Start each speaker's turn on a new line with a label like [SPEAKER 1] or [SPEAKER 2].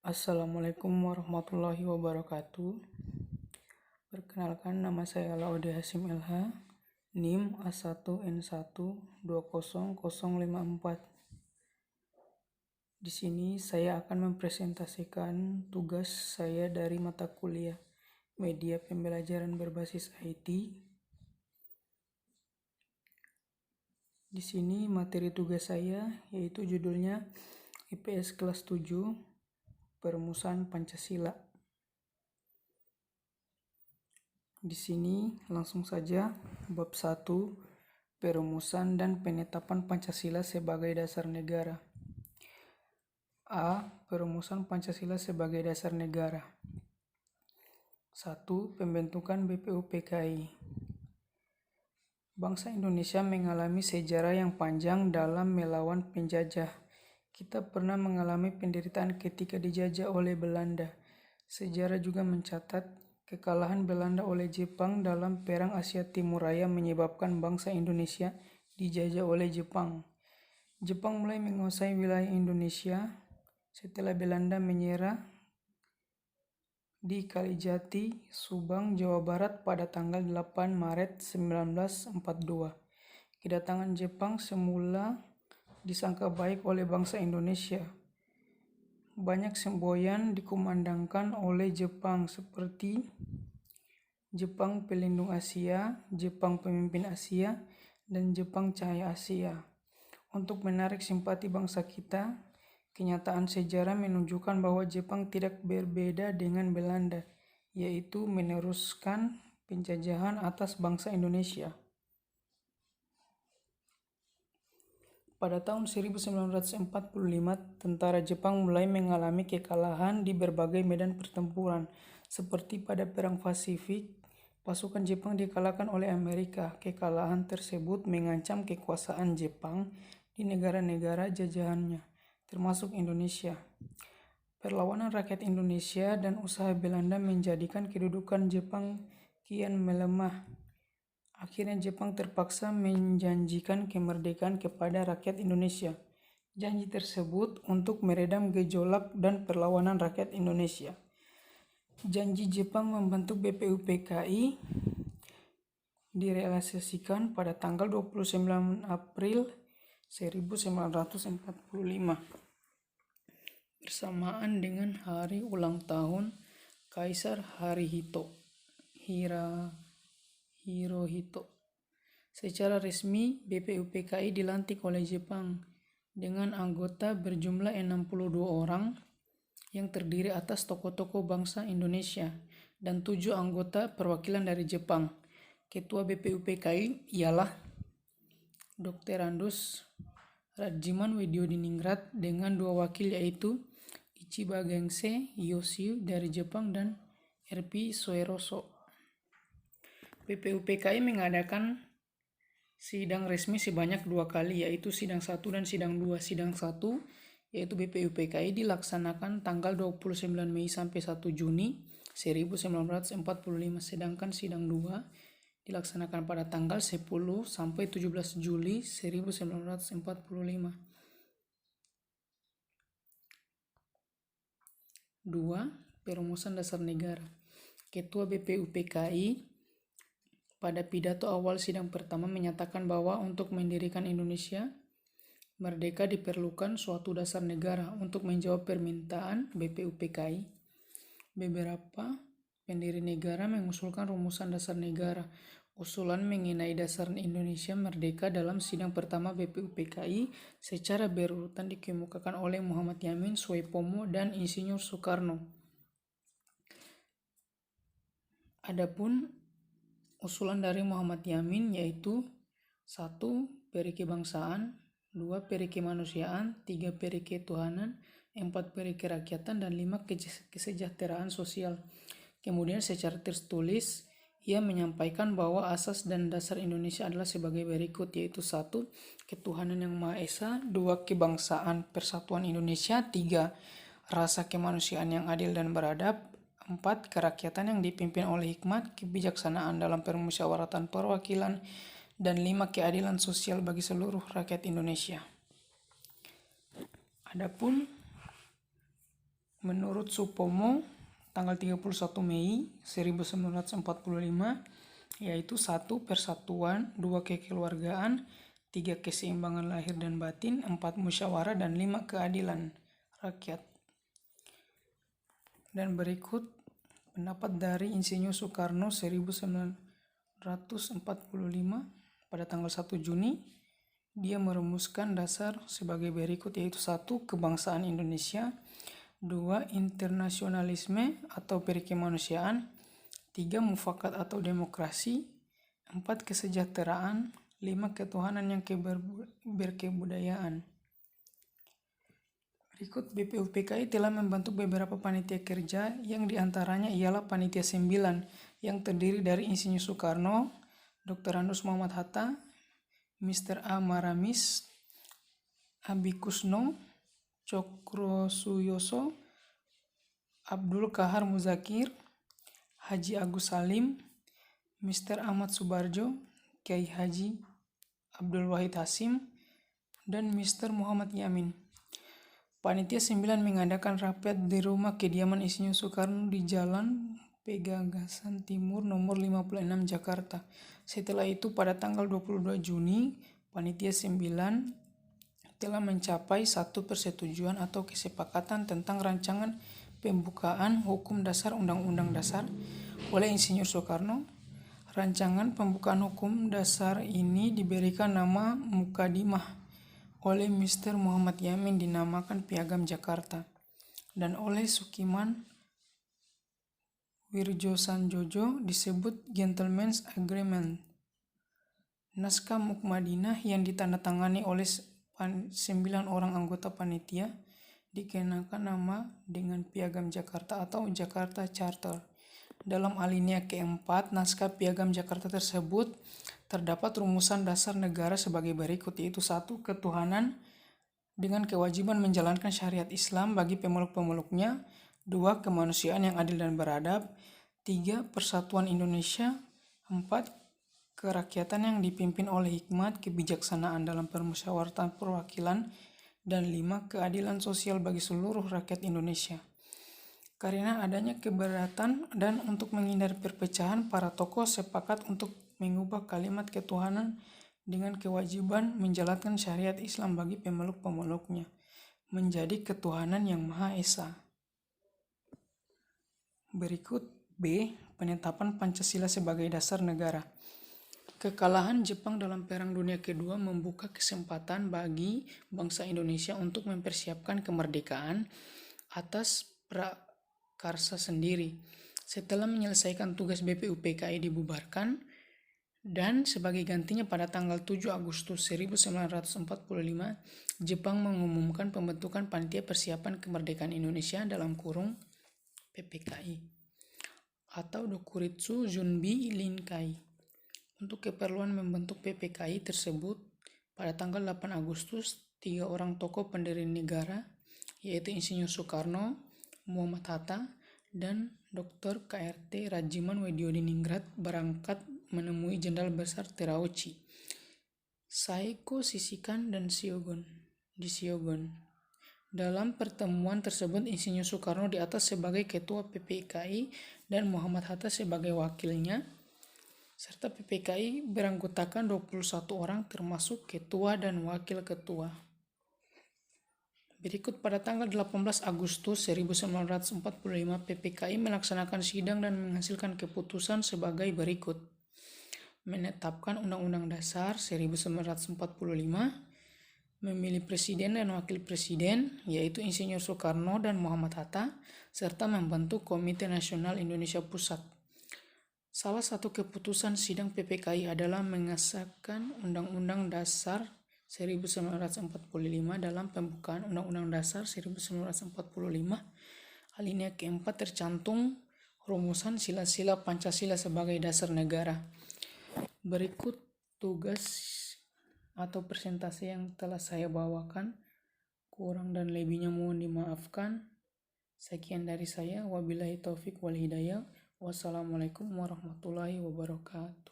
[SPEAKER 1] Assalamualaikum warahmatullahi wabarakatuh. Perkenalkan, nama saya Laude Hasim LH, NIM A1N1200054. Di sini saya akan mempresentasikan tugas saya dari mata kuliah Media Pembelajaran Berbasis IT. Di sini materi tugas saya yaitu judulnya IPS kelas 7 Perumusan Pancasila. Di sini langsung saja bab 1, perumusan dan penetapan Pancasila sebagai dasar negara. A. Perumusan Pancasila sebagai dasar negara. 1. Pembentukan BPUPKI. Bangsa Indonesia mengalami sejarah yang panjang dalam melawan penjajah. Kita pernah mengalami penderitaan ketika dijajah oleh Belanda. Sejarah juga mencatat kekalahan Belanda oleh Jepang dalam Perang Asia Timur Raya menyebabkan bangsa Indonesia dijajah oleh Jepang. Jepang mulai menguasai wilayah Indonesia setelah Belanda menyerah di Kalijati, Subang, Jawa Barat pada tanggal 8 Maret 1942. Kedatangan Jepang semula disangka baik oleh bangsa Indonesia. Banyak semboyan dikumandangkan oleh Jepang seperti Jepang Pelindung Asia, Jepang Pemimpin Asia, dan Jepang Cahaya Asia. Untuk menarik simpati bangsa kita, kenyataan sejarah menunjukkan bahwa Jepang tidak berbeda dengan Belanda, yaitu meneruskan penjajahan atas bangsa Indonesia. Pada tahun 1945, tentara Jepang mulai mengalami kekalahan di berbagai medan pertempuran, seperti pada Perang Pasifik. Pasukan Jepang dikalahkan oleh Amerika. Kekalahan tersebut mengancam kekuasaan Jepang di negara-negara jajahannya, termasuk Indonesia. Perlawanan rakyat Indonesia dan usaha Belanda menjadikan kedudukan Jepang kian melemah. Akhirnya Jepang terpaksa menjanjikan kemerdekaan kepada rakyat Indonesia. Janji tersebut untuk meredam gejolak dan perlawanan rakyat Indonesia. Janji Jepang membentuk BPUPKI direalisasikan pada tanggal 29 April 1945 bersamaan dengan hari ulang tahun Kaisar Hirohito. Secara resmi, BPUPKI dilantik oleh Jepang dengan anggota berjumlah 62 orang yang terdiri atas tokoh-tokoh bangsa Indonesia dan 7 anggota perwakilan dari Jepang. Ketua BPUPKI ialah Dr. Andos Rajiman Widyodiningrat dengan 2 wakil yaitu Ichiba Gensei Yoshiu dari Jepang dan R.P. Soeroso. BPUPKI mengadakan sidang resmi sebanyak 2 kali, yaitu sidang 1 dan sidang 2. Sidang 1 yaitu BPUPKI dilaksanakan tanggal 29 Mei sampai 1 Juni 1945, sedangkan sidang 2 dilaksanakan pada tanggal 10 sampai 17 Juli 1945. 2. Perumusan dasar negara. Ketua BPUPKI pada pidato awal sidang pertama menyatakan bahwa untuk mendirikan Indonesia merdeka diperlukan suatu dasar negara. Untuk menjawab permintaan BPUPKI, beberapa pendiri negara mengusulkan rumusan dasar negara. Usulan mengenai dasar Indonesia merdeka dalam sidang pertama BPUPKI secara berurutan dikemukakan oleh Muhammad Yamin, Soepomo, dan Insinyur Soekarno. Adapun usulan dari Muhammad Yamin yaitu 1. Peri kebangsaan, 2. Peri kemanusiaan, 3. Peri ketuhanan, 4. Peri kerakyatan, dan 5. Kesejahteraan sosial. Kemudian secara tertulis ia menyampaikan bahwa asas dan dasar Indonesia adalah sebagai berikut, yaitu 1. Ketuhanan yang Maha Esa, 2. Kebangsaan Persatuan Indonesia, 3. Rasa kemanusiaan yang adil dan beradab, 4. Kerakyatan yang dipimpin oleh hikmat, kebijaksanaan dalam permusyawaratan perwakilan, dan 5. Keadilan sosial bagi seluruh rakyat Indonesia. Adapun Menurut Supomo, tanggal 31 Mei 1945, yaitu 1. Persatuan, 2. Kekeluargaan, 3. Keseimbangan lahir dan batin, 4. Musyawarah, dan 5. Keadilan rakyat. Dan berikut pendapat dari Insinyur Soekarno 1945 pada tanggal 1 Juni. Dia merumuskan dasar sebagai berikut, yaitu 1. Kebangsaan Indonesia, 2. Internasionalisme atau perikemanusiaan, 3. Mufakat atau demokrasi, 4. Kesejahteraan, 5. Ketuhanan yang berkebudayaan. Berikut BPUPKI telah membentuk beberapa panitia kerja yang diantaranya ialah Panitia 9 yang terdiri dari Insinyur Soekarno, Dr. Andos Muhammad Hatta, Mr. A. Maramis, Abi Kusno, Cokro Suyoso, Abdul Kahar Muzakir, Haji Agus Salim, Mr. Ahmad Subarjo, Kiai Haji Abdul Wahid Hasim, dan Mr. Muhammad Yamin. Panitia 9 mengadakan rapat di rumah kediaman Insinyur Soekarno di Jalan Pegagasan Timur nomor 56 Jakarta. Setelah itu pada tanggal 22 Juni, Panitia 9 telah mencapai satu persetujuan atau kesepakatan tentang rancangan pembukaan hukum dasar Undang-Undang Dasar oleh Insinyur Soekarno. Rancangan pembukaan hukum dasar ini diberikan nama Mukadimah, oleh Mr. Muhammad Yamin dinamakan Piagam Jakarta, dan oleh Sukiman Wirjosanjojo disebut Gentleman's Agreement. Naskah Mukmadinah yang ditandatangani oleh 9 orang anggota panitia dikenakan nama dengan Piagam Jakarta atau Jakarta Charter. Dalam alinea keempat naskah Piagam Jakarta tersebut terdapat rumusan dasar negara sebagai berikut, yaitu 1. Ketuhanan dengan kewajiban menjalankan syariat Islam bagi pemeluk-pemeluknya, 2. Kemanusiaan yang adil dan beradab, 3. Persatuan Indonesia, 4. Kerakyatan yang dipimpin oleh hikmat kebijaksanaan dalam permusyawaratan perwakilan, dan 5. Keadilan sosial bagi seluruh rakyat Indonesia. Karena adanya keberatan dan untuk menghindari perpecahan, para tokoh sepakat untuk mengubah kalimat ketuhanan dengan kewajiban menjalankan syariat Islam bagi pemeluk-pemeluknya menjadi ketuhanan yang Maha Esa. Berikut B. Penetapan Pancasila sebagai dasar negara. Kekalahan Jepang dalam Perang Dunia Kedua membuka kesempatan bagi bangsa Indonesia untuk mempersiapkan kemerdekaan atas prakarsa sendiri. Setelah menyelesaikan tugas BPUPKI dibubarkan, dan sebagai gantinya pada tanggal 7 Agustus 1945, Jepang mengumumkan pembentukan Panitia Persiapan Kemerdekaan Indonesia (PPKI) atau Dokuritsu Junbi Linkai. Untuk keperluan membentuk PPKI tersebut, pada tanggal 8 Agustus, 3 orang tokoh pendiri negara, yaitu Insinyur Soekarno, Muhammad Hatta, dan Dr. KRT Rajiman Weddiodiningrat berangkat menemui Jenderal Besar Terauchi, Saeko Sisikan, dan di Siogon. Dalam pertemuan tersebut, Insinyur Soekarno di atas sebagai ketua PPKI dan Muhammad Hatta sebagai wakilnya, serta PPKI beranggotakan 21 orang termasuk ketua dan wakil ketua. Berikut pada tanggal 18 Agustus 1945, PPKI melaksanakan sidang dan menghasilkan keputusan sebagai berikut. Menetapkan Undang-Undang Dasar 1945, memilih presiden dan wakil presiden, yaitu Insinyur Soekarno dan Muhammad Hatta, serta membentuk Komite Nasional Indonesia Pusat. Salah satu keputusan sidang PPKI adalah mengesahkan Undang-Undang Dasar 1945 dalam pembukaan Undang-Undang Dasar 1945. Alinea keempat tercantum rumusan sila-sila Pancasila sebagai dasar negara. Berikut tugas atau presentasi yang telah saya bawakan. Kurang dan lebihnya mohon dimaafkan. Sekian dari saya. Wabillahi taufik wal hidayah. Wassalamualaikum warahmatullahi wabarakatuh.